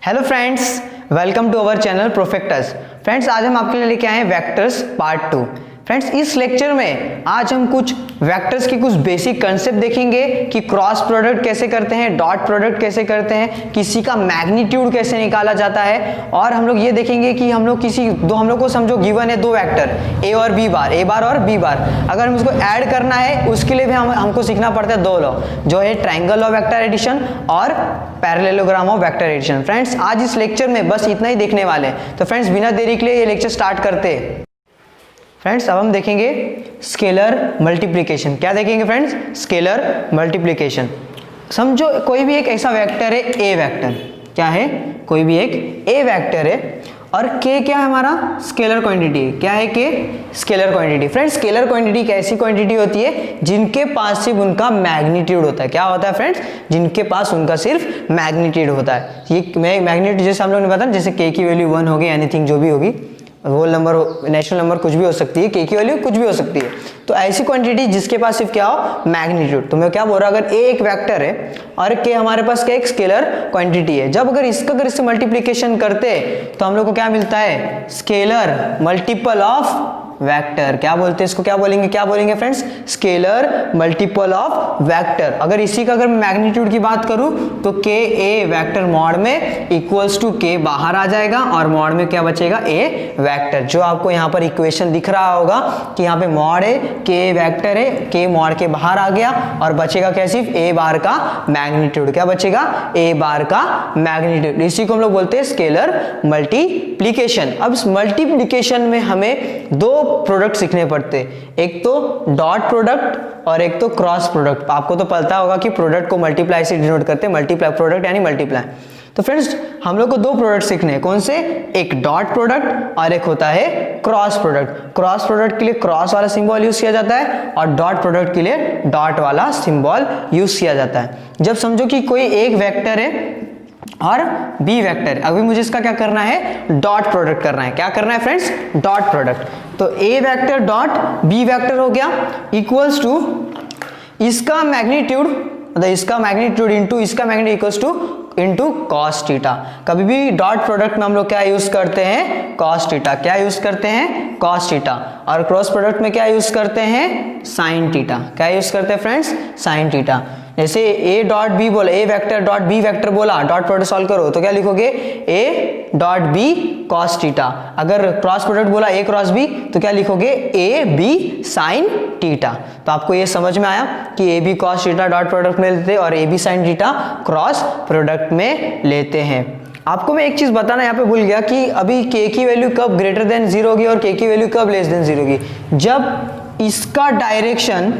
Hello friends, welcome to our channel Profacts. Friends, आज हम आपके लिए लेके आए हैं वेक्टर्स पार्ट 2। फ्रेंड्स, इस लेक्चर में आज हम कुछ वेक्टर्स की कुछ बेसिक कंसेप्ट देखेंगे कि क्रॉस प्रोडक्ट कैसे करते हैं, डॉट प्रोडक्ट कैसे करते हैं, किसी का मैग्नीट्यूड कैसे निकाला जाता है, और हम लोग ये देखेंगे कि हम लोग को समझो गिवन है दो वेक्टर ए और बी बार, ए बार और बी बार, अगर हम इसको ऐड करना है उसके लिए भी हमको सीखना पड़ता है दो लॉ, जो है ट्रायंगल ऑफ वेक्टर एडिशन और parallelogram of vector addition. Friends, आज इस लेक्चर में बस इतना ही देखने वाले हैं, तो फ्रेंड्स बिना देरी के लिए ये लेक्चर स्टार्ट करते हैं। फ्रेंड्स, अब हम देखेंगे स्केलर मल्टीप्लिकेशन। क्या देखेंगे फ्रेंड्स? Scalar multiplication. समझो कोई भी एक ऐसा वेक्टर है, ए वेक्टर। क्या है? कोई भी एक ए वेक्टर है और के क्या है? हमारा स्केलर क्वांटिटी है। क्या है? के scalar quantity. Friends, scalar quantity एक ऐसी क्वांटिटी होती है जिनके पास सिर्फ उनका मैग्नीट्यूड होता है। क्या होता है फ्रेंड्स? जिनके पास उनका सिर्फ मैग्नीट्यूड होता है। ये मैग्नीट्यूड जैसे हम लोग ने बताया, जैसे के की वैल्यू 1 होगी, एनीथिंग जो भी होगी, होल नंबर, नेचुरल नंबर कुछ भी हो सकती है, के की वैल्यू कुछ भी हो सकती है। तो ऐसी क्वांटिटी जिसके पास सिर्फ क्या हो? मैग्नीट्यूड। तो मैं क्या बोल रहा हूं, अगर ए एक वेक्टर है और के हमारे पास क्या एक स्केलर क्वांटिटी है, जब अगर इससे मल्टीप्लिकेशन करते तो हम लोग को क्या मिलता है? Scalar multiple of vector. क्या बोलते हैं इसको? क्या बोलेंगे friends? Scalar multiple of vector. अगर इसी का अगर मैग्नीट्यूड की बात करूं तो के ए वेक्टर मॉड में इक्वल्स टू के बाहर आ जाएगा और मॉड में क्या बचेगा? ए वेक्टर। जो आपको यहाँ पर इक्वेशन दिख रहा होगा कि यहाँ पे मॉड है, के वेक्टर है, के मॉड के बाहर आ गया और बचेगा क्या? सिर्फ ए बार का मैग्नीट्यूड। क्या बचेगा? ए बार का मैग्नीट्यूड। इसी को हम लोग बोलते हैं स्केलर मल्टीप्लिकेशन। अब इस मल्टीप्लिकेशन में हमें दो प्रोडक्ट सीखने पड़ते, एक तो डॉट प्रोडक्ट और एक तो क्रॉस प्रोडक्ट। आपको तो पता होगा कि प्रोडक्ट को मल्टीप्लाई से डिनोट करते हैं, मल्टीप्लाई प्रोडक्ट यानी मल्टीप्लाई। तो फ्रेंड्स, हम लोग को दो प्रोडक्ट सीखने हैं। कौन से? एक डॉट प्रोडक्ट और एक होता है क्रॉस प्रोडक्ट। क्रॉस प्रोडक्ट के लिए क्रॉस वाला सिंबल यूज किया जाता है और डॉट प्रोडक्ट के लिए डॉट वाला सिंबल यूज किया जाता है। जब समझो कि कोई एक वेक्टर है और बी वेक्टर, अभी मुझे इसका क्या करना है? डॉट प्रोडक्ट करना है। क्या करना है फ्रेंड्स? Dot product. तो ए वेक्टर डॉट बी वेक्टर हो गया इक्वल्स टू इसका मैग्नीट्यूड, मतलब इसका मैग्नीट्यूड इंटू इसका magnitude equals two into cos theta. कभी भी डॉट प्रोडक्ट में हम लोग क्या यूज करते हैं? Cos theta. क्या यूज करते हैं? Cos theta. और क्रॉस प्रोडक्ट में क्या यूज करते हैं? Sine theta. क्या यूज करते हैं फ्रेंड्स? Sine theta. जैसे ए डॉट बी बोला, A vector dot B vector बोला, डॉट प्रोडक्ट सॉल्व करो तो क्या लिखोगे? A dot B cos theta. अगर क्रॉस प्रोडक्ट बोला ए क्रॉस बी तो क्या लिखोगे? A B sine theta. तो आपको ये समझ में आया कि A B cos theta dot product में लेते हैं और A B sine theta cross product में लेते हैं। आपको मैं एक चीज बताना यहाँ पे भूल गया कि अभी के की वैल्यू कब ग्रेटर देन 0 होगी और के की वैल्यू कब लेस देन 0 होगी? जब इसका डायरेक्शन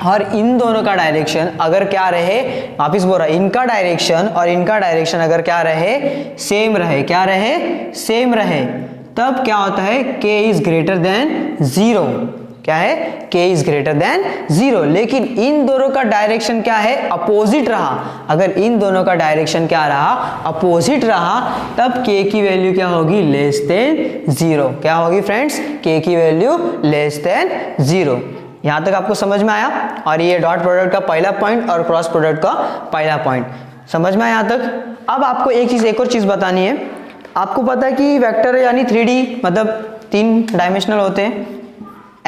और इन दोनों का डायरेक्शन अगर क्या रहे, वापिस बोल रहा, इनका डायरेक्शन और इनका डायरेक्शन अगर क्या रहे? सेम रहे। क्या रहे? सेम रहे। तब क्या होता है? k is greater than 0। क्या है? k is greater than 0। लेकिन इन दोनों का डायरेक्शन क्या है? अपोजिट रहा। अगर इन दोनों का डायरेक्शन क्या रहा? अपोजिट रहा, तब k की वैल्यू क्या होगी? Less than 0। क्या होगी फ्रेंड्स? k की वैल्यू लेस देन 0। यहां तक आपको समझ में आया? और ये डॉट प्रोडक्ट का पहला पॉइंट और क्रॉस प्रोडक्ट का पहला पॉइंट समझ में आया यहां तक? अब आपको एक और चीज बतानी है। आपको पता है कि वेक्टर यानी 3D मतलब 3 डायमेंशनल होते हैं।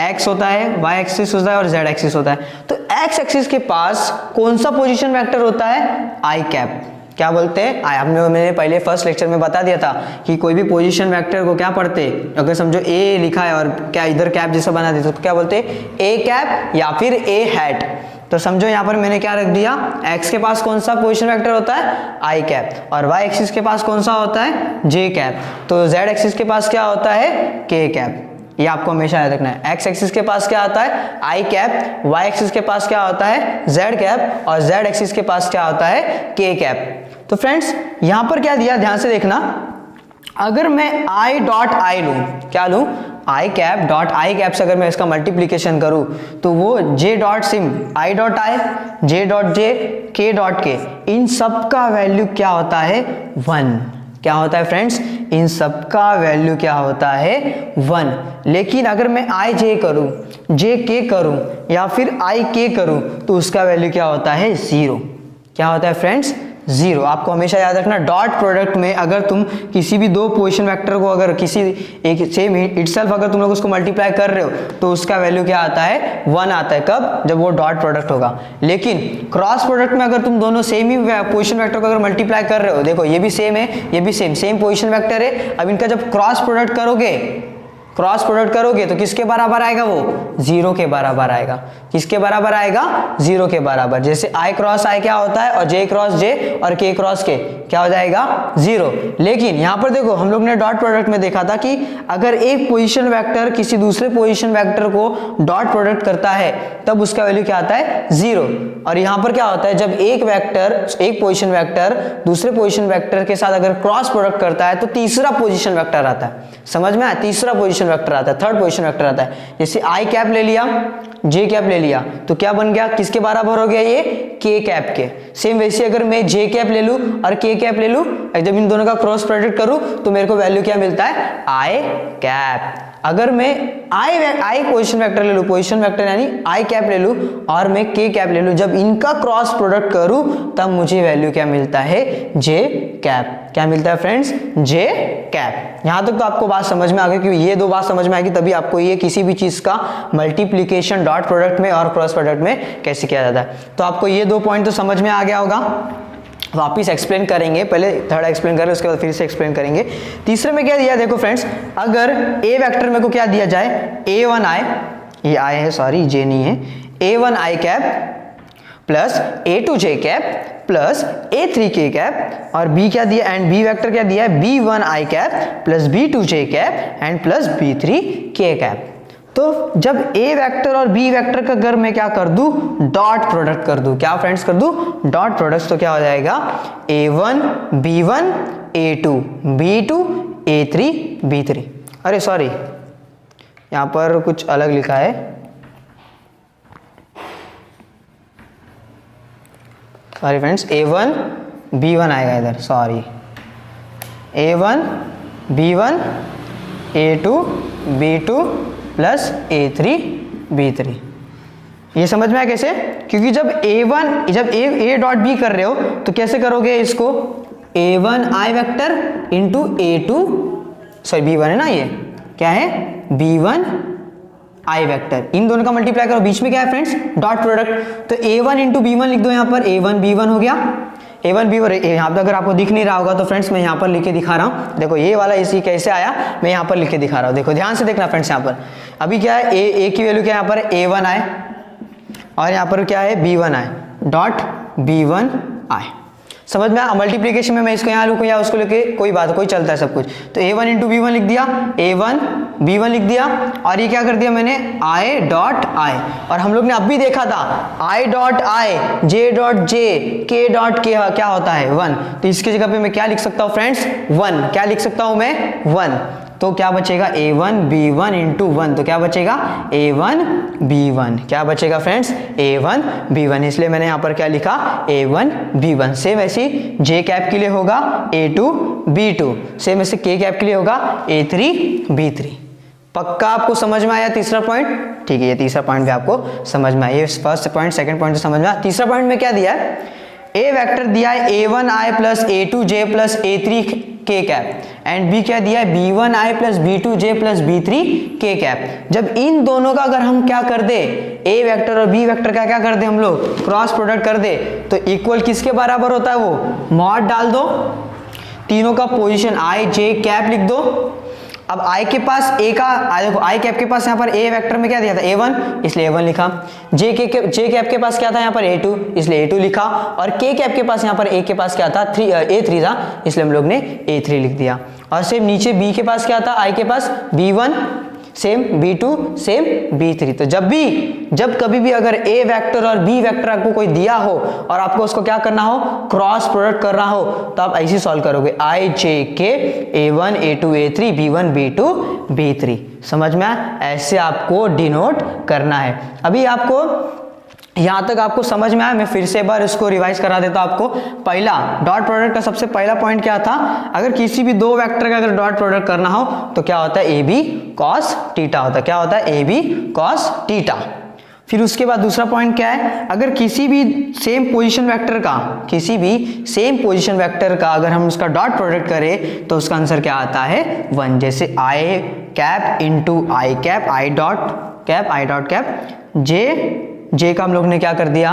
एक्स होता है, वाई एक्सिस होता है और जेड एक्सिस होता है। तो एक्स एक्सिस के पास कौन सा पोजीशन वेक्टर होता है? आई कैप। क्या बोलते हैं? मैंने पहले फर्स्ट लेक्चर में बता दिया था कि कोई भी पोजीशन वेक्टर को क्या पढ़ते, अगर समझो ए लिखा है और क्या इधर कैप जैसा बना देते तो क्या बोलते हैं? ए कैप या फिर ए हैट। तो समझो यहाँ पर मैंने क्या रख दिया? एक्स के पास कौन सा पोजीशन वेक्टर होता है? आई कैप। और वाई एक्सिस के पास कौन सा होता है? जे कैप। तो जेड एक्सिस के पास क्या होता है? के कैप। ये आपको हमेशा याद रखना है। एक्स एक्सिस के पास क्या आता है? आई कैप। वाई एक्सिस के पास क्या होता है? Z cap. और जेड एक्सिस के पास क्या होता है? के कैप। तो फ्रेंड्स, यहां पर क्या दिया, ध्यान से देखना। अगर मैं आई डॉट आई लूं, क्या लूं? आई कैप डॉट आई कैप से अगर मैं इसका मल्टीप्लीकेशन करूं तो वो J dot SIM, I dot I, J dot J, के डॉट के, इन सब का वैल्यू क्या होता है? 1। क्या होता है फ्रेंड्स? इन सब का वैल्यू क्या होता है? 1। लेकिन अगर मैं आई जे करूं, जे के करूं या फिर आई के करूं तो उसका वैल्यू क्या होता है? 0। क्या होता है फ्रेंड्स? 0। आपको हमेशा याद रखना डॉट प्रोडक्ट में अगर तुम किसी भी दो पोजीशन वेक्टर को अगर किसी एक सेम इटसेल्फ अगर तुम लोग उसको मल्टीप्लाई कर रहे हो तो उसका वैल्यू क्या आता है 1 आता है। कब? जब वो डॉट प्रोडक्ट होगा। लेकिन क्रॉस प्रोडक्ट में अगर तुम दोनों सेम ही पोजीशन वेक्टर को अगर मल्टीप्लाई कर रहे हो, देखो ये भी सेम है ये भी सेम पोजीशन वेक्टर है। अब इनका जब क्रॉस प्रोडक्ट करोगे तो किसके बराबर आएगा? वो 0 के बराबर आएगा। किसके बराबर आएगा? 0 के बराबर। जैसे i क्रॉस i क्या होता है और j क्रॉस j और k क्रॉस k क्या हो जाएगा? 0। लेकिन यहाँ पर देखो हम लोग ने डॉट प्रोडक्ट में देखा था कि अगर एक पोजीशन वेक्टर किसी दूसरे position vector co dot product करता है तब उसका वैल्यू क्या आता है? 0। और यहाँ पर क्या होता है जब एक पोजीशन वेक्टर दूसरे पोजीशन वेक्टर के साथ अगर क्रॉस प्रोडक्ट करता है तो तीसरा पोजीशन वेक्टर आता है। समझ में आया? तीसरा पोजीशन वेक्टर आता है, थर्ड पोजीशन वेक्टर आता है। जैसे i कैप ले लिया, j कैप ले लिया तो क्या बन गया? किसके बराबर हो गया? ये k कैप के। सेम वैसे अगर मैं j कैप ले लूं और k कैप ले लूं, जब इन दोनों का क्रॉस प्रोडक्ट करूं तो मेरे को वैल्यू क्या मिलता है? i cap. अगर मैं i पोजीशन वेक्टर ले लूं, पोजीशन वेक्टर यानी i कैप ले लूं और मैं k कैप ले लूं, जब इनका क्रॉस प्रोडक्ट करूं तब मुझे वैल्यू क्या मिलता है? j cap. क्या मिलता है फ्रेंड्स? j cap. यहां तक तो आपको बात समझ में आ गई, क्योंकि ये दो बात समझ में आएगी तभी आपको ये किसी भी चीज का मल्टीप्लीकेशन डॉट प्रोडक्ट में और क्रॉस प्रोडक्ट में कैसे किया जाता है। तो आपको ये दो पॉइंट तो समझ में आ गया होगा। वापिस एक्सप्लेन करेंगे, पहले थर्ड एक्सप्लेन करें उसके बाद फिर से एक्सप्लेन करेंगे। तीसरे में क्या दिया? देखो फ्रेंड्स, अगर a वेक्टर में को क्या दिया जाए? a1i, ये i है सॉरी j नहीं है, a1i cap plus a2j cap plus a3k cap और b क्या दिया? एंड b वेक्टर क्या दिया है? b1i cap plus b2j cap and plus b3k cap. तो जब a वेक्टर और b वेक्टर का अगर मैं क्या कर दूं? डॉट प्रोडक्ट कर दूं। क्या फ्रेंड्स कर दूं? Dot product. तो क्या हो जाएगा? a1 b1 a2 b2 a3 b3। अरे सॉरी यहां पर कुछ अलग लिखा है, सॉरी फ्रेंड्स, a1 b1 आएगा इधर, sorry, a1 b1 a2 b2 plus a3 b3। ये समझ में आया कैसे? क्योंकि जब a डॉट b कर रहे हो तो कैसे करोगे इसको? a1i vector into a2, sorry b1 है ना, ये क्या है? b1i vector. इन दोनों का मल्टीप्लाई करो, बीच में क्या है फ्रेंड्स? Dot product. तो a1 इंटू b1 लिख दो यहाँ पर, a1 b1 हो गया, a1 b1। यहाँ पे अगर आपको दिख नहीं रहा होगा तो फ्रेंड्स मैं यहाँ पर लिख के दिखा रहा हूँ। देखो ये वाला इसी कैसे आया, मैं यहाँ पर लिख के दिखा रहा हूँ। देखो ध्यान से देखना फ्रेंड्स, यहाँ पर अभी क्या है? a की वैल्यू क्या है यहाँ पर? a1i और यहाँ पर क्या है? b1i dot b1i। समझ में आया? मल्टीप्लीकेशन में मैं इसको यहाँ लिखूँ या उसको लेके कोई बात, कोई चलता है सब कुछ। तो a1 इंटू b1 लिख दिया, a1 b1 लिख दिया और ये क्या कर दिया मैंने? i dot i। और हम लोग ने अब भी देखा था i dot i, j dot j, k dot k क्या होता है? 1। तो इसकी जगह पे मैं क्या लिख सकता हूँ फ्रेंड्स? 1। क्या लिख सकता हूँ मैं? 1। तो क्या बचेगा? a1 b1 into 1। तो क्या बचेगा? a1 b1। क्या बचेगा फ्रेंड्स? a1 b1। इसलिए मैंने यहाँ पर क्या लिखा? a1 b1। सेम ऐसी j कैप के लिए होगा a2 b2, सेम ऐसे k कैप के लिए होगा a3 b3। पक्का आपको समझ में आया तीसरा पॉइंट? ठीक है, ये तीसरा पॉइंट भी आपको समझ में आया। ये फर्स्ट पॉइंट, सेकंड पॉइंट तो समझ में आया। तीसरा पॉइंट में क्या दिया है? a वेक्टर दिया है a1i plus a2j plus a3k cap and b क्या दिया है? b1i plus b2j plus b3k cap. जब इन दोनों का अगर हम क्या कर दे? a वेक्टर और b वेक्टर का क्या कर दे हम लोग? क्रॉस प्रोडक्ट कर दे तो इक्वल किसके बराबर होता है? वो मॉड डाल दो, तीनों का पोजीशन i j कैप लिख दो। अब i के पास a का, देखो i कैप के पास यहाँ पर a वेक्टर में क्या दिया था? a1, इसलिए a1 लिखा। j कैप के पास क्या था यहाँ पर? a2, इसलिए a2 लिखा। और k कैप के पास यहाँ पर a के पास क्या था? a3 था, इसलिए हम लोग ने a3 लिख दिया। और सेम नीचे b के पास क्या था? i के पास b1, same b2, same b3। तो जब कभी भी अगर a वेक्टर और b वेक्टर आपको कोई दिया हो और आपको उसको क्या करना हो? क्रॉस प्रोडक्ट करना हो, तो आप ऐसे सॉल्व करोगे i j k a1 a2 a3 b1 b2 b3। समझ में आया? ऐसे आपको डिनोट करना है। अभी आपको यहां तक आपको समझ में आया? मैं फिर से एक बार इसको रिवाइज करा देता हूं आपको। पहला डॉट प्रोडक्ट का सबसे पहला पॉइंट क्या था? अगर किसी भी दो वेक्टर का अगर डॉट प्रोडक्ट करना हो तो क्या होता है? ए बी कॉस थीटा होता है। क्या होता है? A B cos theta. फिर उसके बाद दूसरा पॉइंट क्या है, अगर किसी भी सेम पोजीशन वेक्टर का अगर हम उसका डॉट प्रोडक्ट करें तो उसका आंसर क्या आता है 1। जैसे i cap into i cap, i dot cap, j का हम लोग ने क्या कर दिया,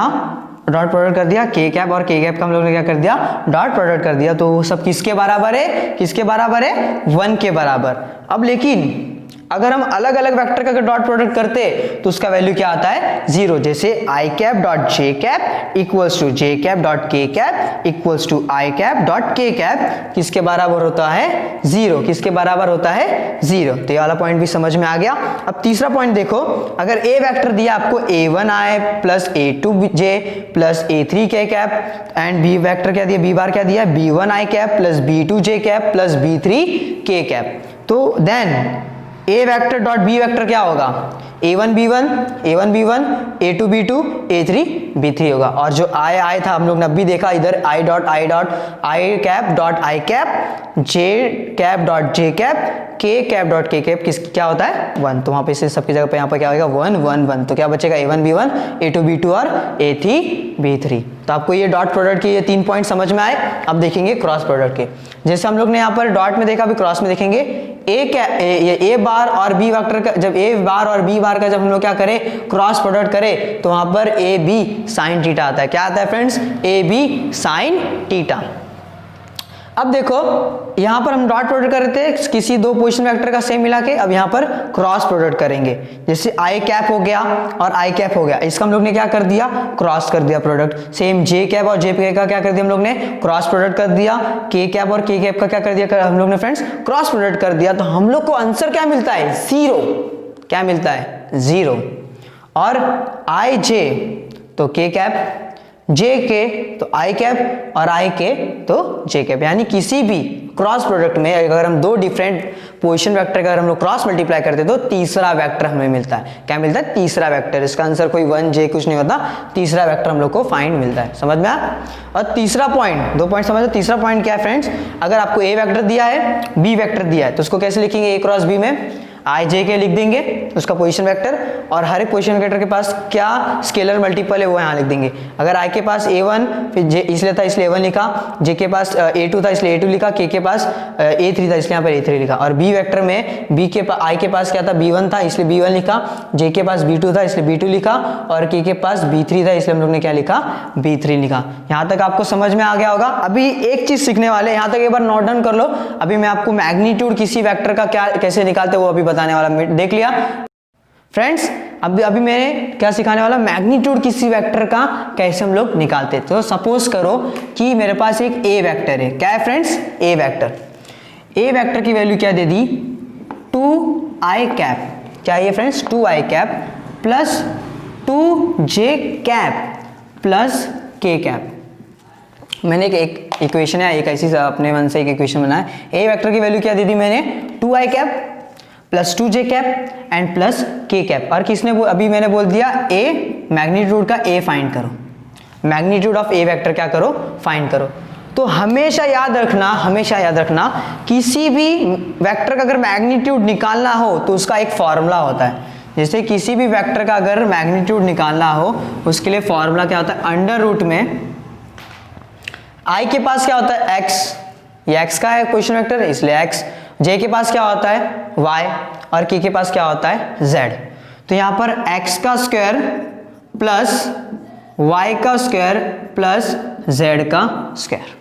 डॉट प्रोडक्ट कर दिया, के कैप और के कैप का हम लोग ने क्या कर दिया, डॉट प्रोडक्ट कर दिया। तो वो सब किसके बराबर है, किसके बराबर है, 1 के बराबर। अब लेकिन अगर हम अलग अलग वेक्टर का डॉट प्रोडक्ट करते तो उसका वैल्यू क्या आता है 0। जैसे i cap dot j cap equals to j cap dot k cap equals to i cap dot k cap, किसके बराबर होता है 0, किसके बराबर होता है 0। तो ये वाला पॉइंट भी समझ में आ गया। अब तीसरा पॉइंट देखो, अगर ए वेक्टर दिया आपको a1i plus a2j plus a3 के कैप एंड बी वेक्टर क्या दिया, बी बार क्या दिया b1i cap plus b2j cap plus b3 के कैप, तो देन ए वेक्टर डॉट बी वेक्टर क्या होगा, a1 b1 a2 b2 a3 b3 होगा। और जो आई था हम लोग ने अभी देखा इधर i cap dot i cap, j cap dot j cap, k cap dot k cap किस क्या होता है 1। तो वहां पे से सबकी जगह पे यहाँ पर क्या होगा 1 1 1। तो क्या बचेगा a1 b1 a2 b2 और a3 b3। तो आपको ये डॉट प्रोडक्ट के ये 3 पॉइंट समझ में आए। अब देखेंगे क्रॉस प्रोडक्ट के। जैसे हम लोग ने यहाँ पर डॉट में देखा, अभी क्रॉस में देखेंगे ए बार और बी वेक्टर का, जब ए बार और बी बार का जब हम लोग क्या करें क्रॉस प्रोडक्ट करें तो वहां पर ए बी साइन थीटा आता है। क्या आता है friends, A B sine theta. अब देखो यहां पर हम डॉट प्रोडक्ट कर रहे थे किसी दो पोजीशन वेक्टर का सेम मिला के, अब यहां पर क्रॉस प्रोडक्ट करेंगे। जैसे आई कैप हो गया और आई कैप हो गया, इसका हम लोग ने क्या कर दिया, क्रॉस कर दिया प्रोडक्ट। सेम जे कैप और जे कैप का क्या कर दिया हम लोग ने, क्रॉस प्रोडक्ट कर दिया। के कैप और के कैप का क्या कर दिया हम लोग ने फ्रेंड्स, क्रॉस प्रोडक्ट कर दिया। तो हम लोग को आंसर क्या मिलता है 0। क्या मिलता है 0। और आई जे तो के कैप, जे के तो आई कैप और आई के तो जे कैप। यानी किसी भी क्रॉस प्रोडक्ट में अगर हम दो डिफरेंट पोजीशन वेक्टर का अगर हम लोग क्रॉस मल्टीप्लाई करते तो तीसरा वेक्टर हमें मिलता है। क्या मिलता है, तीसरा वेक्टर। इसका आंसर कोई 1 जे कुछ नहीं होता, तीसरा वेक्टर हम लोग को फाइंड मिलता है। समझ में आया। और तीसरा पॉइंट, 2 पॉइंट समझो। तीसरा पॉइंट क्या है फ्रेंड्स, अगर आपको ए वेक्टर दिया है बी वेक्टर दिया है तो उसको कैसे लिखेंगे, ए क्रॉस बी में आई जे के लिख देंगे उसका पोजीशन वेक्टर, और हर एक पोजीशन वेक्टर के पास क्या स्केलर मल्टीपल है वो यहाँ लिख देंगे। अगर आई के पास a1 फिर जे इसलिए था इसलिए a1 लिखा, जे के पास a2 था इसलिए a2 लिखा, के पास a3 था इसलिए यहाँ पर a3 लिखा। और बी वेक्टर में बी के पास आई के पास क्या था b1 था इसलिए b1 लिखा, जे के पास b2 था इसलिए b2 लिखा, और के पास b3 था इसलिए हम लोग ने क्या लिखा b3 लिखा। यहाँ तक आपको समझ में आ गया होगा। अभी एक चीज सीखने वाले, यहाँ तक एक बार नोट डाउन कर लो। अभी मैं आपको मैग्नीट्यूड किसी वेक्टर का क्या कैसे निकालते वो अभी बताने वाला, देख लिया फ्रेंड्स। अभी मैंने क्या सिखाने वाला, मैग्नीट्यूड किसी वेक्टर का कैसे हम लोग निकालते। तो सपोज करो कि मेरे पास एक ए वेक्टर है। क्या है फ्रेंड्स, ए वेक्टर। ए वेक्टर की वैल्यू क्या दे दी 2i कैप, क्या है friends 2i cap plus 2j cap plus k cap. मैंने एक इक्वेशन है, एक ऐसी अपने मन से एक इक्वेशन बनाया। ए वेक्टर की वैल्यू क्या दे दी मैंने 2i cap plus 2j cap and plus k cap. और किसने अभी मैंने बोल दिया a मैग्नीट्यूड का a फाइंड करो, मैग्नीट्यूड ऑफ a वेक्टर क्या करो फाइंड करो। तो हमेशा याद रखना किसी भी वेक्टर का अगर मैग्नीट्यूड निकालना हो तो उसका एक फॉर्मूला होता है। जैसे किसी भी वेक्टर का अगर मैग्नीट्यूड निकालना हो उसके लिए फॉर्मूला क्या होता है, अंडर रूट में i के पास क्या होता है x, ये x का है पोजीशन वेक्टर इसलिए x, j के पास क्या होता है y और k के पास क्या होता है z। तो यहाँ पर x का स्क्वायर प्लस y का स्क्वायर प्लस z का स्क्वायर।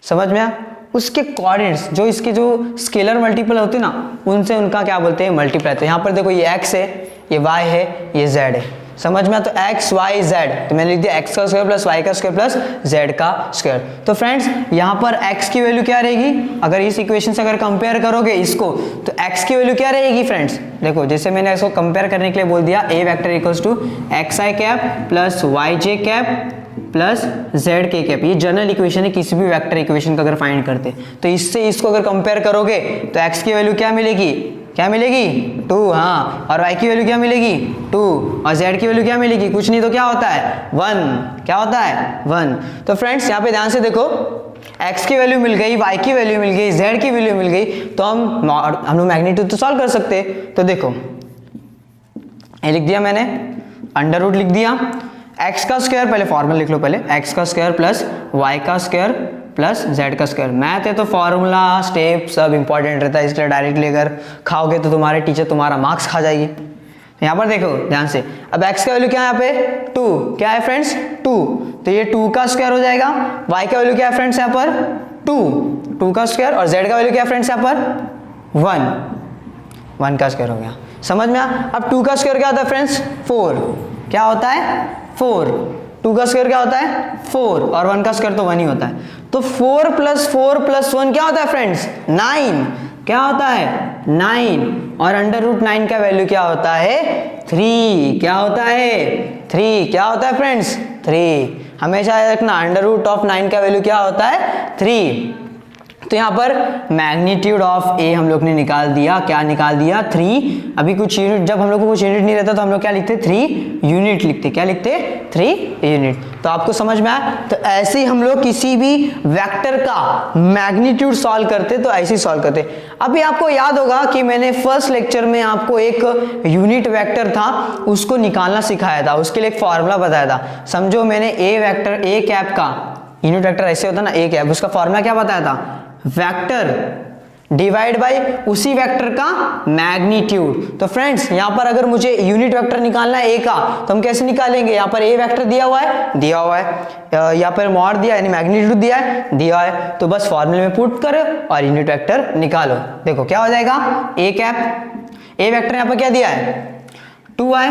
समझ में आया। उसके कोऑर्डिनेट्स जो इसके जो स्केलर मल्टीपल होते हैं ना उनसे उनका क्या बोलते हैं मल्टीप्लाई। तो यहाँ पर देखो ये x है, ये y है, ये z है। समझ में। तो x y z, तो मैंने लिख दिया x का स्क्वायर प्लस y का स्क्वायर प्लस z का स्क्वायर। तो फ्रेंड्स यहाँ पर x की वैल्यू क्या रहेगी, अगर इस इक्वेशन से अगर कंपेयर करोगे इसको तो x की वैल्यू क्या रहेगी फ्रेंड्स। देखो जैसे मैंने इसको कंपेयर करने के लिए बोल दिया a vector equals to xi cap plus yj cap plus Z K cap. ये जनरल इक्वेशन है किसी भी वेक्टर इक्वेशन का अगर फाइंड करते तो इससे इसको अगर कंपेयर करोगे तो x की वैल्यू क्या मिलेगी, क्या मिलेगी 2, हाँ, और y की वैल्यू क्या मिलेगी 2, और z की वैल्यू क्या मिलेगी, कुछ नहीं तो क्या होता है 1, क्या होता है 1। तो फ्रेंड्स यहाँ पे ध्यान से देखो x की वैल्यू मिल गई, y की वैल्यू मिल गई, z की वैल्यू मिल गई, तो हम लोग मैग्नीट्यूड तो सॉल्व कर सकते। तो देखो ये लिख दिया मैंने अंडर रूट लिख दिया, एक्स का स्क्वायर, पहले फॉर्मूला लिख लो, पहले एक्स का स्क्वायर प्लस वाई का स्क्वायर प्लस जेड का स्क्वायर। मैथ है तो फॉर्मूला स्टेप सब इंपॉर्टेंट रहता है, इसलिए डायरेक्टली अगर खाओगे तो तुम्हारे टीचर तुम्हारा मार्क्स खा जाएगी। यहाँ पर देखो ध्यान से, अब x का वैल्यू क्या है यहाँ पे 2, क्या है फ्रेंड्स 2, तो ये 2 का स्क्वायर हो जाएगा। y का वैल्यू क्या है फ्रेंड्स यहाँ पर 2 का स्क्वायर, और z का वैल्यू क्या है फ्रेंड्स यहाँ पर 1 का स्क्वायर हो गया। समझ में आया? अब 2 का स्क्वायर क्या होता है फ्रेंड्स 4, क्या होता है 4, 2 का स्क्वायर क्या होता है 4 और 1 का स्क्वायर तो 1 ही होता है। तो 4 प्लस 1 क्या होता है फ्रेंड्स 9, क्या होता है 9, और अंडर रूट 9 का वैल्यू क्या होता है 3, क्या होता है 3, क्या होता है फ्रेंड्स 3। हमेशा याद रखना अंडर रूट ऑफ 9 का वैल्यू क्या होता है 3। तो यहाँ पर मैग्नीट्यूड ऑफ ए हम लोग ने निकाल दिया, क्या निकाल दिया 3। अभी कुछ यूनिट, जब हम लोग को कुछ यूनिट नहीं रहता तो हम लोग क्या लिखते 3 यूनिट लिखते, क्या लिखते 3 यूनिट। तो आपको समझ में आया? तो ऐसे ही हम लोग किसी भी वेक्टर का मैग्नीट्यूड सॉल्व करते तो ऐसे ही सॉल्व करते। अभी आपको याद होगा कि मैंने फर्स्ट लेक्चर में आपको एक यूनिट वेक्टर था उसको निकालना सिखाया था, उसके लिए एक फॉर्मूला बताया था। समझो मैंने ए वेक्टर ए कैप का यूनिट वेक्टर ऐसे होता ना ए कैप, उसका फॉर्मूला क्या बताया था वेक्टर डिवाइड बाय उसी वेक्टर का मैग्नीट्यूड। तो फ्रेंड्स यहाँ पर अगर मुझे यूनिट वेक्टर निकालना है ए का तो हम कैसे निकालेंगे, यहाँ पर ए वेक्टर दिया हुआ है यहाँ पर मॉड दिया यानी मैग्नीट्यूड दिया है, तो बस फॉर्मूले में पुट करो और यूनिट वेक्टर निकालो। देखो क्या हो जाएगा ए कैप, ए वेक्टर यहाँ पर क्या दिया है 2i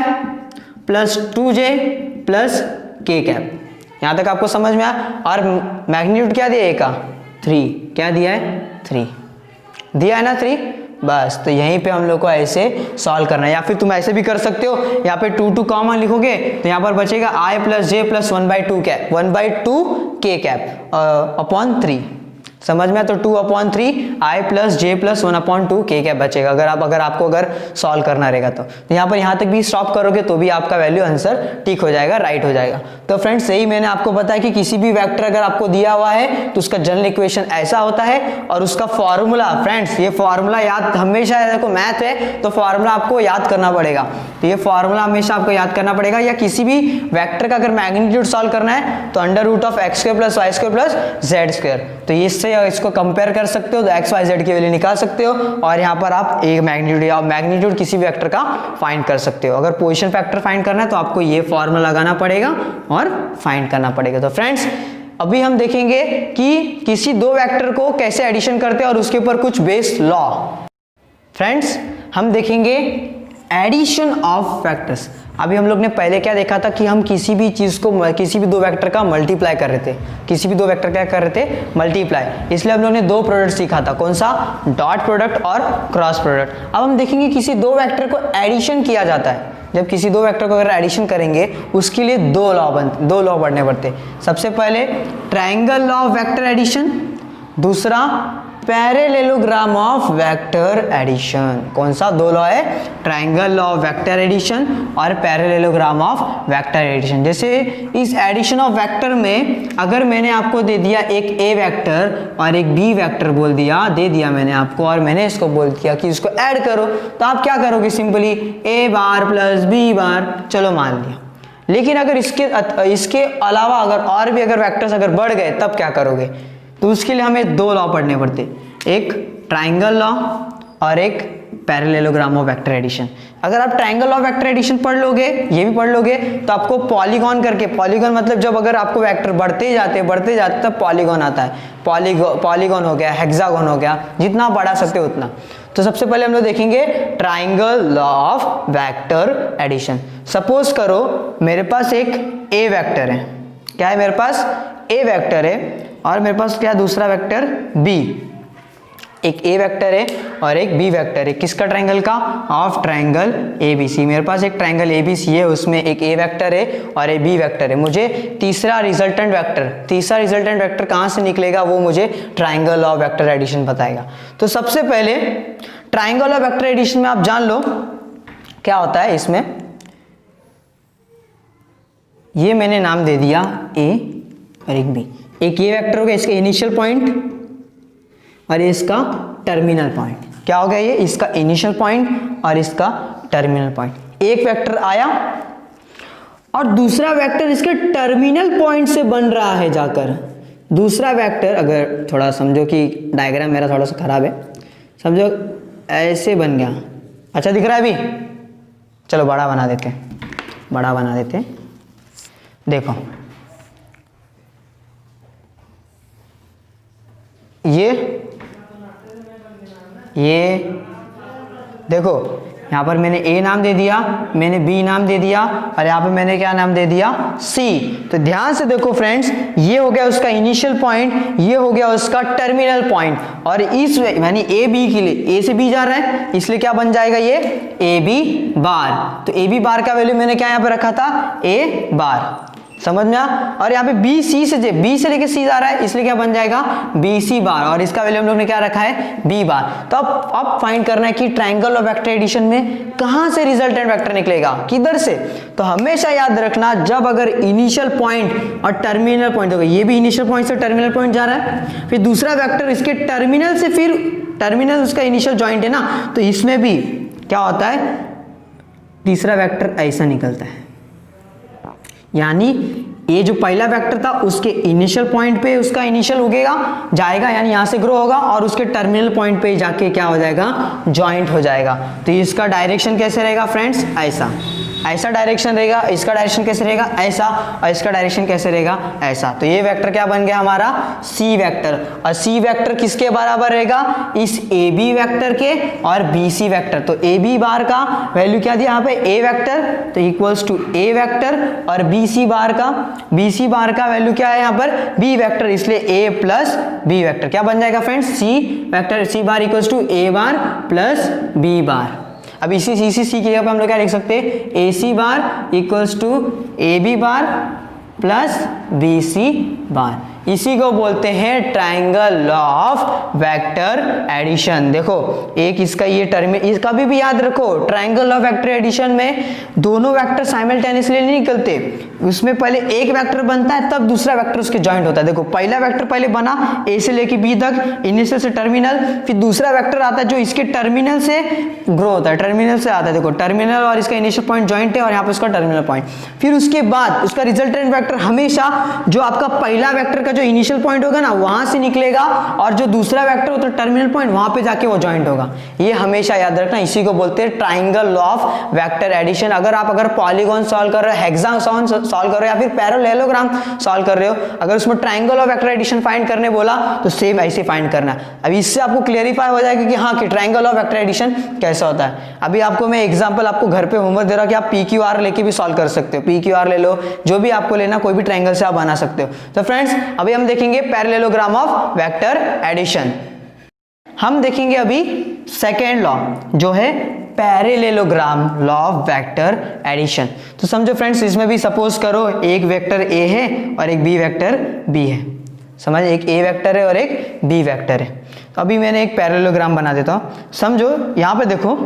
plus 2j plus k cap. यहाँ तक आपको समझ में आया? और मैग्नीट्यूड क्या दिया ए का 3, क्या दिया है 3 दिया है ना 3, बस। तो यहीं पे हम लोग को ऐसे सॉल्व करना है, या फिर तुम ऐसे भी कर सकते हो, यहाँ पे 2 कॉमन लिखोगे तो यहाँ पर बचेगा i plus j plus 1/2 cap 1/2 k cap upon 3। समझ में? तो 2/3 i plus j plus 1/2 k cap बचेगा अगर आपको सॉल्व करना रहेगा तो यहाँ पर यहाँ तक भी स्टॉप करोगे तो भी आपका वैल्यू आंसर टिक हो जाएगा, राइट हो जाएगा। तो फ्रेंड्स यही मैंने आपको बताया कि किसी भी वेक्टर अगर आपको दिया हुआ है तो उसका जनरल इक्वेशन ऐसा होता है और उसका फॉर्मूला, फ्रेंड्स ये फॉर्मूला याद हमेशा, देखो मैथ है तो फॉर्मूला आपको याद करना पड़ेगा, तो ये फॉर्मूला हमेशा आपको याद करना पड़ेगा। या किसी भी वेक्टर का अगर मैग्नीट्यूड सॉल्व करना है तो under root of x square plus Y square plus Z square, तो इससे इसको कंपेयर कर सकते हो तो एक्स वाई जेड की वैल्यू निकाल सकते हो और यहाँ पर आप एक मैग्नीट्यूड किसी भी वेक्टर का फाइंड कर सकते हो। अगर पोजीशन फैक्टर फाइंड करना है तो आपको ये फॉर्मूला लगाना पड़ेगा और फाइंड करना पड़ेगा। तो फ्रेंड्स अभी हम देखेंगे कि किसी दो वेक्टर को कैसे एडिशन करते हैं और उसके ऊपर कुछ बेस लॉ। फ्रेंड्स हम देखेंगे एडिशन ऑफ वेक्टर्स। अभी हम लोग ने पहले क्या देखा था कि हम किसी भी चीज को, किसी भी दो वेक्टर का मल्टीप्लाई कर रहे थे, किसी भी दो वेक्टर क्या कर रहे थे मल्टीप्लाई। इसलिए हम लोग ने दो प्रोडक्ट सीखा था, कौन सा डॉट प्रोडक्ट और क्रॉस प्रोडक्ट। अब हम देखेंगे किसी दो वेक्टर को एडिशन किया जाता है। जब किसी दो वेक्टर को अगर एडिशन करेंगे उसके लिए दो लॉ पढ़ने पड़ते। सबसे पहले triangle law of vector addition, दूसरा पैरेललोग्राम ऑफ वेक्टर एडिशन। कौन सा दो लॉ है? Triangle law of vector addition और पैरेललोग्राम ऑफ वेक्टर एडिशन। जैसे इस एडिशन ऑफ वेक्टर में अगर मैंने आपको दे दिया एक ए वेक्टर और एक बी वेक्टर दे दिया मैंने आपको, और मैंने इसको बोल दिया कि इसको ऐड करो, तो आप क्या करोगे? सिंपली ए बार प्लस बी बार, चलो मान लिया। लेकिन अगर इसके अलावा और भी अगर वेक्टर्स अगर बढ़ गए तब क्या करोगे? तो उसके लिए हमें दो लॉ पढ़ने पड़ते, एक ट्रायंगल लॉ और एक पैरेललोग्राम ऑफ वेक्टर एडिशन। अगर आप ट्रायंगल ऑफ वेक्टर एडिशन पढ़ लोगे, ये भी पढ़ लोगे, तो आपको पॉलीगॉन करके, पॉलीगॉन मतलब जब अगर आपको वेक्टर बढ़ते जाते तब पॉलीगॉन आता है। पॉलीगॉन हो गया, हेक्सागोन हो गया, जितना बढ़ा सकते हो उतना। तो सबसे पहले हम लोग देखेंगे triangle law of vector addition. Suppose करो मेरे पास एक ए वेक्टर है, क्या है मेरे पास? ए वेक्टर है, और मेरे पास क्या दूसरा वेक्टर बी। एक ए वेक्टर है और एक बी वेक्टर है, किसका? ट्रायंगल का, ऑफ ट्रायंगल एबीसी। मेरे पास एक ट्रायंगल एबीसी है, उसमें एक ए वेक्टर है और एक बी वेक्टर है। मुझे तीसरा रिजल्टेंट वेक्टर कहाँ से निकलेगा वो मुझे ट्रायंगल ऑफ वेक्टर एडिशन बताएगा। तो सबसे पहले ट्रायंगल ऑफ वेक्टर एडिशन में आप जान लो क्या होता है। इसमें ये मैंने नाम दे दिया ए और एक बी। एक ये वेक्टर हो गया, इसका इनिशियल पॉइंट और इसका टर्मिनल पॉइंट। क्या हो गया? ये इसका इनिशियल पॉइंट और इसका टर्मिनल पॉइंट। एक वेक्टर आया और दूसरा वेक्टर इसके टर्मिनल पॉइंट से बन रहा है जाकर। दूसरा वेक्टर अगर थोड़ा समझो कि डायग्राम मेरा थोड़ा सा खराब है, समझो ऐसे बन गया, अच्छा दिख रहा है अभी? चलो बड़ा बना देते हैं, बड़ा बना देते हैं। देखो ये देखो यहाँ पर मैंने A नाम दे दिया, मैंने B नाम दे दिया, और यहाँ पर मैंने क्या नाम दे दिया? C। तो ध्यान से देखो फ्रेंड्स, ये हो गया उसका इनिशियल पॉइंट, ये हो गया उसका टर्मिनल पॉइंट, और इस यानी A B के लिए A से B जा रहा है, इसलिए क्या बन जाएगा ये? A B बार। तो A B बार का वैल्यू मैंने क्या यहाँ पे रखा था? A बार। समझ में आ? और यहाँ पे B से लेके C जा रहा है, इसलिए क्या बन जाएगा? BC बार, और इसका वैल्यू हम लोग ने क्या रखा है? B बार। तो अब फाइंड करना है कि ट्रायंगल ऑफ वेक्टर एडिशन में कहां से रिजल्टेंट वेक्टर निकलेगा, किधर से? तो हमेशा याद रखना, जब अगर इनिशियल पॉइंट और टर्मिनल पॉइंट होगा, ये भी इनिशियल पॉइंट से टर्मिनल पॉइंट जा रहा है, फिर दूसरा वेक्टर इसके टर्मिनल से, फिर टर्मिनल उसका इनिशियल जॉइंट है ना, तो इसमें भी क्या होता है? तीसरा वेक्टर ऐसा निकलता है, यानी ये जो पहला वेक्टर था उसके इनिशियल पॉइंट पे उसका इनिशियल उगेगा जाएगा, यानी यहां से ग्रो होगा, और उसके टर्मिनल पॉइंट पे जाके क्या हो जाएगा? जॉइंट हो जाएगा। तो इसका डायरेक्शन कैसे रहेगा फ्रेंड्स? ऐसा डायरेक्शन रहेगा। इसका डायरेक्शन कैसे रहेगा? ऐसा। और इसका डायरेक्शन कैसे रहेगा? ऐसा। तो ये वेक्टर क्या बन गया हमारा? C vector. और सी वेक्टर किसके बराबर रहेगा? इस ए बी वेक्टर के और बी सी वेक्टर। तो ए बी बार का वैल्यू क्या दिया यहाँ पे? ए वेक्टर, तो इक्वल्स टू ए वेक्टर, और बी सी बार का वैल्यू क्या है यहाँ पर? बी वेक्टर, इसलिए ए प्लस बी वेक्टर क्या बन जाएगा friends? C vector. C bar equals to A bar plus B bar. अब इसी सी की जगह पे हम लोग क्या लिख सकते हैं? A C bar equals to A B bar plus B C bar. इसी को बोलते हैं ट्रायंगल ऑफ वेक्टर एडिशन। देखो एक इसका ये टर्म, इसका भी याद रखो, ट्रायंगल ऑफ वेक्टर एडिशन में दोनों वेक्टर साइमल्टेनियसली नहीं निकलते, उसमें पहले एक वेक्टर बनता है तब दूसरा वेक्टर उसके जॉइंट होता है। देखो पहला वेक्टर पहले बना ए से लेके बी तक, इनिशियल से टर्मिनल, फिर दूसरा वेक्टर आता है जो इसके टर्मिनल से ग्रो होता है, टर्मिनल से आता है। देखो टर्मिनल और इसका इनिशियल पॉइंट जॉइंट है, और यहाँ पे उसका टर्मिनल पॉइंट। फिर उसके बाद उसका रिजल्टेंट वेक्टर हमेशा जो आपका पहला वेक्टर का जो इनिशियल पॉइंट होगा ना वहां से निकलेगा, और जो दूसरा वेक्टर होता है टर्मिनल पॉइंट वहां पे जाके वो जॉइंट होगा। ये हमेशा याद रखना, इसी को बोलते हैं ट्रायंगल ऑफ वेक्टर एडिशन। अगर पॉलीगॉन सॉल्व कर रहे हो, हेक्सागोन सॉल्व कर रहे हो, या फिर पैरेललोग्राम सॉल्व कर रहे हो, अगर उसमें triangle of vector addition find करने बोला तो सेम ऐसे फाइंड करना है। अभी इससे आपको क्लियरिफाई हो जाएगा कि हाँ कि ट्रायंगल ऑफ वेक्टर एडिशन कैसा होता है। अभी आपको मैं एग्जांपल आपको घर पे होमवर्क दे रहा हूं कि आप पी क्यू आर लेके भी सॉल्व कर सकते हो, पी क्यू आर ले लो, जो भी आपको लेना, कोई भी ट्रायंगल से आप बना सकते हो। तो फ्रेंड्स अभी हम देखेंगे पैरेललोग्राम ऑफ वेक्टर एडिशन। हम देखेंगे अभी सेकेंड लॉ जो है parallelogram law of vector addition. तो समझो फ्रेंड्स, इसमें भी सपोज करो एक वेक्टर ए है और एक बी वेक्टर बी है। समझ, एक ए वेक्टर है और एक बी वेक्टर है। तो अभी मैंने एक पैरेललोग्राम बना देता हूं। समझो यहां पे देखो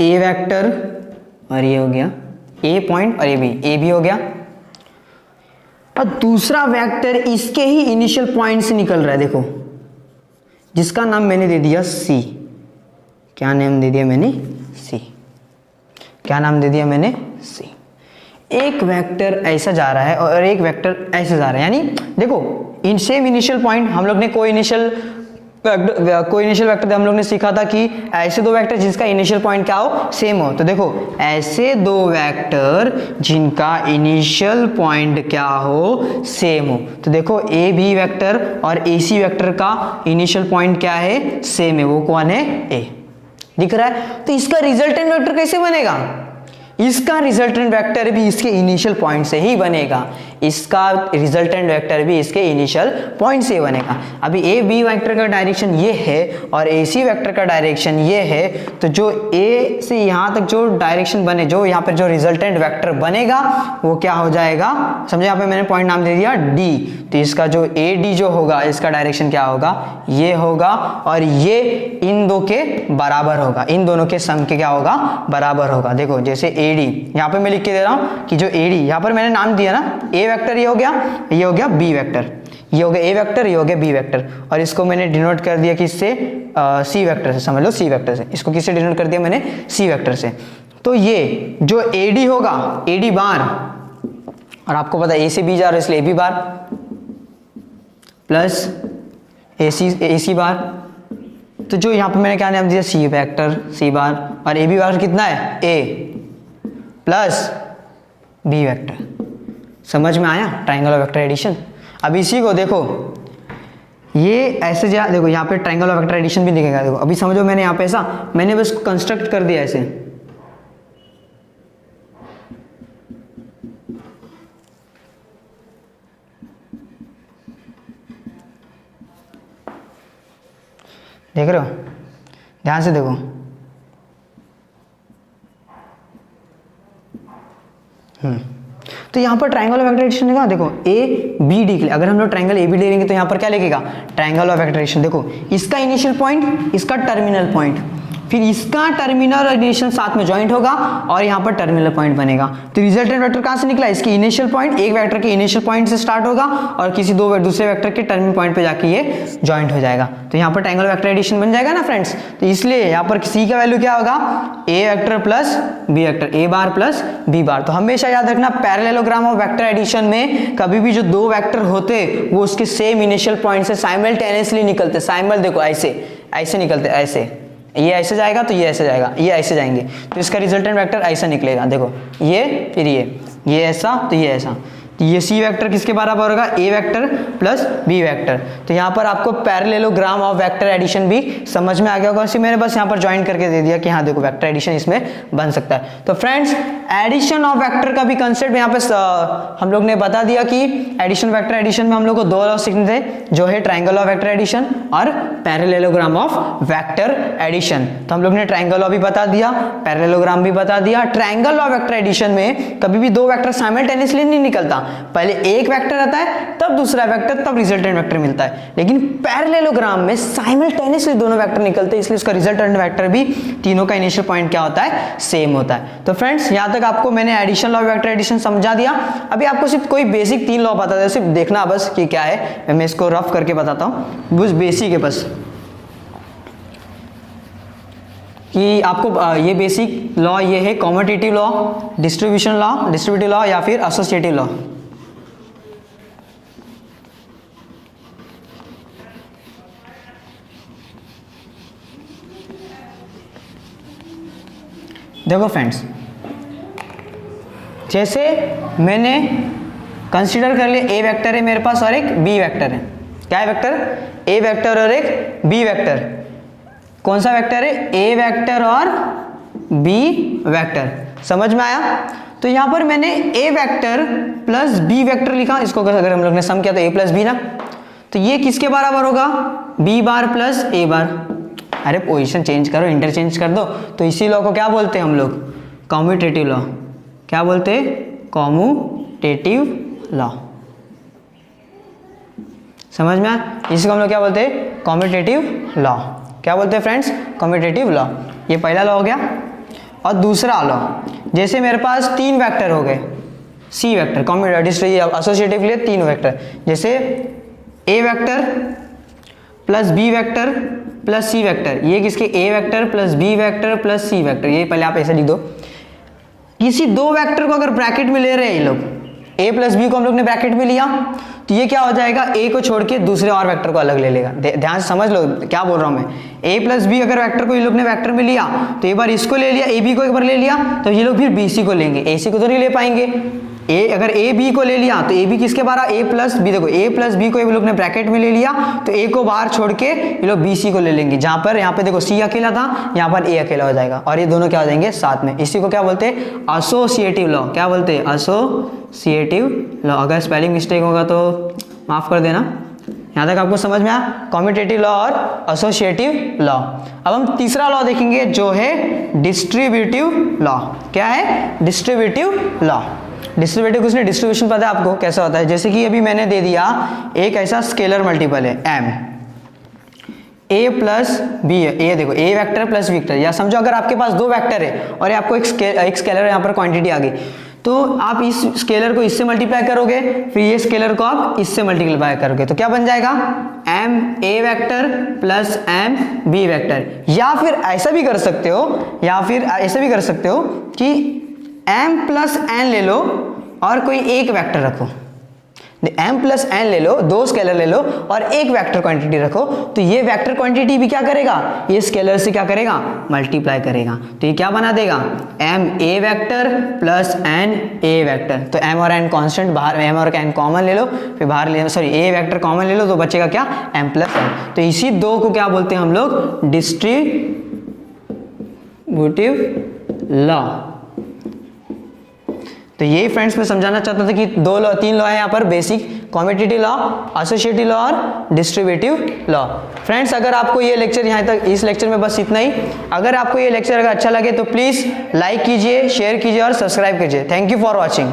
ए वेक्टर और ये हो गया ए पॉइंट, और ए बी हो गया, और दूसरा वेक्टर इसके ही इनिशियल पॉइंट से निकल रहा है। देखो जिसका नाम मैंने दे दिया सी। क्या नाम दे दिया मैंने? सी। क्या नाम दे दिया मैंने? सी। एक वेक्टर ऐसा जा रहा है और एक वेक्टर ऐसे जा रहा है, यानी देखो इन सेम इनिशियल पॉइंट हम लोग ने कोई इनिशियल वेक्टर हम लोग ने सीखा था कि ऐसे दो वेक्टर जिसका इनिशियल पॉइंट क्या हो? सेम हो। तो देखो ऐसे दो वेक्टर जिनका इनिशियल पॉइंट क्या हो? सेम हो। तो देखो ए बी वेक्टर और ए सी वेक्टर का इनिशियल पॉइंट क्या है? सेम है। वो कौन है? ए। दिख रहा है? तो इसका रिजल्टेंट वेक्टर कैसे बनेगा? इसका रिजल्टेंट वेक्टर भी इसके इनिशियल पॉइंट से ही बनेगा। इसका रिजल्टेंट वेक्टर भी इसके इनिशियल पॉइंट से बनेगा। अभी ए बी वेक्टर का डायरेक्शन ये है और ए सी वेक्टर का डायरेक्शन ये है, तो जो ए से यहाँ तक जो डायरेक्शन बने, जो यहाँ पर जो रिजल्टेंट वेक्टर बनेगा वो क्या हो जाएगा? समझे, यहाँ पे मैंने पॉइंट नाम दे दिया डी। तो इसका जो ए डी जो होगा इसका डायरेक्शन क्या होगा? ये होगा, और ये इन दो के बराबर होगा, इन दोनों के सम के क्या होगा? बराबर होगा। देखो जैसे ए डी यहाँ पे मैं लिख के दे रहा हूँ कि जो ए डी यहाँ पर मैंने नाम दिया ना, ए वेक्टर ये हो गया बी वेक्टर, ये हो गया ए वेक्टर, ये हो गया बी वेक्टर, और इसको मैंने डिनोट कर दिया किससे, सी वेक्टर से, समझ लो सी वेक्टर से। इसको किससे डिनोट कर दिया मैंने, सी वेक्टर से। तो ये जो AD होगा, AD बार, और आपको पता है A से B जा रहा है इसलिए AB बार प्लस AC बार। तो जो यहाँ पे मैंने क्या नाम दिया, सी वेक्टर, सी बार, और AB बार कितना है, A प्लस B वेक्टर। समझ में आया ट्राइंगल ऑफ वेक्टर एडिशन। अब इसी को देखो, ये ऐसे देखो यहाँ पे ट्राइंगल ऑफ वेक्टर एडिशन भी दिखेगा। देखो अभी समझो, मैंने यहाँ पे ऐसा, मैंने बस कंस्ट्रक्ट कर दिया ऐसे, देख रहे हो, ध्यान से देखो, तो यहाँ पर ट्राइंगल ऑफ वेक्टर एडिशन देगा। देखो ABD के लिए अगर हम लोग ट्राइंगल ABD लेंगे तो यहाँ पर क्या लिखेगा, ट्राइंगल ऑफ वेक्टर एडिशन। देखो इसका इनिशियल पॉइंट, इसका टर्मिनल पॉइंट, फिर इसका टर्मिनल और इनिशियल साथ में ज्वाइंट होगा और यहाँ पर टर्मिनल पॉइंट बनेगा। तो रिजल्टेंट वेक्टर कहाँ से निकला, इसकी इनिशियल पॉइंट, एक वेक्टर के इनिशियल पॉइंट से स्टार्ट होगा और किसी दूसरे वेक्टर के टर्मिनल पॉइंट पे जाके ये ज्वाइंट हो जाएगा। तो यहाँ पर ट्राइंगल वेक्टर एडिशन बन जाएगा ना फ्रेंड्स। तो इसलिए यहाँ पर सी का वैल्यू क्या होगा, ए वेक्टर प्लस बी वेक्टर, ए बार प्लस बी बार। तो हमेशा याद रखना पैरेललोग्राम ऑफ वेक्टर एडिशन में कभी भी जो दो वेक्टर होते वो उसके सेम इनिशियल पॉइंट से साइमल्टेनियसली निकलते। देखो ऐसे निकलते, ऐसे, ये ऐसे जाएगा तो ये ऐसे जाएगा, ये ऐसे जाएंगे, तो इसका रिजल्टेंट वेक्टर ऐसा निकलेगा। देखो ये, फिर ये ऐसा, तो ये ऐसा। तो ये सी वेक्टर किसके बराबर होगा, ए वेक्टर प्लस बी वेक्टर। तो यहाँ पर आपको पैरेललोग्राम ऑफ वेक्टर एडिशन भी समझ में आ गया होगा। मैंने बस यहाँ पर ज्वाइन करके दे दिया कि हाँ देखो वेक्टर एडिशन इसमें बन सकता है। तो फ्रेंड्स एडिशन ऑफ वेक्टर का भी कंसेप्ट यहाँ पे हम लोग ने बता दिया कि एडिशन वेक्टर एडिशन में हम लोग को दो लॉ सीखने थे, जो है ट्राइंगल ऑफ वेक्टर एडिशन और पैरेललोग्राम ऑफ वेक्टर एडिशन। तो हम लोग ने ट्राइंगल लॉ भी बता दिया, पैरेललोग्राम भी बता दिया। ट्राइंगल ऑफ वेक्टर एडिशन में कभी भी दो वेक्टर साइमल्टेनियसली नहीं निकलता, पहले एक वेक्टर आता है तब दूसरा वेक्टर, तब रिजल्टेंट वेक्टर मिलता है। लेकिन पैरेललोग्राम में साइमल्टेनियसली दोनों वेक्टर निकलते हैं, इसलिए उसका रिजल्टेंट वेक्टर भी तीनों का इनिशियल पॉइंट क्या होता है, सेम होता है। तो फ्रेंड्स यहां तक आपको मैंने addition law of vector addition समझा दिया। अभी आपको सिर्फ कोई बेसिक 3 लॉ बता दिया, सिर्फ देखना बस कि क्या है। मैं इसको रफ करके बताता हूं, बस बेसिक है बस, कि आपको ये बेसिक लॉ ये है कॉम्यूटेटिव लॉ, डिस्ट्रीब्यूटिव लॉ या फिर एसोसिएटिव लॉ। देखो फ्रेंड्स, जैसे मैंने कंसीडर कर लिया ए वेक्टर है मेरे पास और एक बी वेक्टर है। क्या है वेक्टर, ए वेक्टर और एक बी वेक्टर। कौन सा वेक्टर है, ए वेक्टर और बी वेक्टर। समझ में आया। तो यहां पर मैंने ए वेक्टर प्लस बी वेक्टर लिखा, इसको अगर हम लोग ने सम किया तो ए प्लस बी ना, तो ये किसके बराबर होगा, बी बार प्लस ए बार। अरे पोजीशन चेंज करो, इंटरचेंज कर दो। तो इसी लॉ को क्या बोलते हैं हम लोग, कॉम्यूटेटिव लॉ। क्या बोलते हैं, कॉम्यूटेटिव लॉ। समझ में आया, इसी को हम लोग क्या बोलते हैं, कॉम्यूटेटिव लॉ। क्या बोलते हैं फ्रेंड्स, कॉम्यूटेटिव लॉ। ये पहला लॉ हो गया। और दूसरा लॉ, जैसे मेरे पास 3 वेक्टर हो गए, सी वेक्टर, एसोसिएटिव के लिए 3 वेक्टर, जैसे A vector plus B vector plus C vector. ये किसके, A vector plus B vector plus C vector. ये पहले आप ऐसे लिख दो। किसी 2 वेक्टर को अगर ब्रैकेट में ले रहे हैं ये लोग, ए प्लस बी को हम लोग ने ब्रैकेट में लिया, तो ये क्या हो जाएगा, ए को छोड़ के दूसरे और वेक्टर को अलग ले लेगा। ध्यान से समझ लो क्या बोल रहा हूं मैं। ए प्लस बी अगर वेक्टर को ये लोग ने वेक्टर में लिया तो एक बार इसको ले लिया, ए बी को एक बार ले लिया, तो ये लोग फिर बी सी को लेंगे, ए सी को तो नहीं ले पाएंगे। अगर ए बी को ले लिया तो ए बी किसके बाहर, ए प्लस बी। देखो ए प्लस बी को ये लोग ने ब्रैकेट में ले लिया तो ए को बाहर छोड़ के ये लोग बी सी को ले लेंगे, जहां पर यहाँ पे देखो सी अकेला था, यहाँ पर ए अकेला हो जाएगा और ये दोनों क्या हो जाएंगे साथ में। इसी को क्या बोलते हैं, एसोसिएटिव लॉ। क्या बोलते हैं, एसोसिएटिव लॉ। अगर स्पेलिंग मिस्टेक होगा तो माफ कर देना। यहाँ तक आपको समझ में आया, कॉम्यूटेटिव लॉ और एसोसिएटिव लॉ। अब हम तीसरा लॉ देखेंगे जो है डिस्ट्रीब्यूटिव लॉ। क्या है, डिस्ट्रीब्यूटिव लॉ। डिस्ट्रीब्यूटिव कुछ नहीं, डिस्ट्रीब्यूशन पता है आपको कैसा होता है। जैसे कि अभी मैंने दे दिया एक ऐसा स्केलर मल्टीपल है m, a प्लस बी है। ए देखो ए वेक्टर प्लस वेक्टर, या समझो अगर आपके पास 2 वेक्टर है और आपको एक स्केलर यहाँ पर क्वांटिटी आ गई, तो आप इस स्केलर को इससे मल्टीप्लाई करोगे, फिर ये स्केलर को आप इससे मल्टीप्लाई करोगे, तो क्या बन जाएगा m a vector plus m b vector. या फिर ऐसा भी कर सकते हो कि एम प्लस एन ले लो और कोई एक वेक्टर रखो, m प्लस एन ले लो, दो स्केलर ले लो और एक वेक्टर क्वांटिटी रखो, तो ये वेक्टर क्वांटिटी भी क्या करेगा, ये स्केलर से क्या करेगा, मल्टीप्लाई करेगा। तो ये क्या बना देगा, m a vector plus n a vector. तो m और n कांस्टेंट, बाहर m और n कॉमन ले लो, फिर बाहर ले सॉरी a वेक्टर कॉमन ले लो, तो बचेगा क्या, m प्लस n। तो इसी दो को क्या बोलते हैं हम लोग, डिस्ट्रीब्यूटिव लॉ। तो यही फ्रेंड्स मैं समझाना चाहता था कि तीन लॉ है यहाँ पर, basic, commutative law, associative law और डिस्ट्रीब्यूटिव लॉ। फ्रेंड्स अगर आपको ये लेक्चर यहाँ तक, इस लेक्चर में बस इतना ही। अगर आपको ये लेक्चर अगर अच्छा लगे तो प्लीज़ लाइक कीजिए, शेयर कीजिए और सब्सक्राइब कीजिए। Thank you for watching.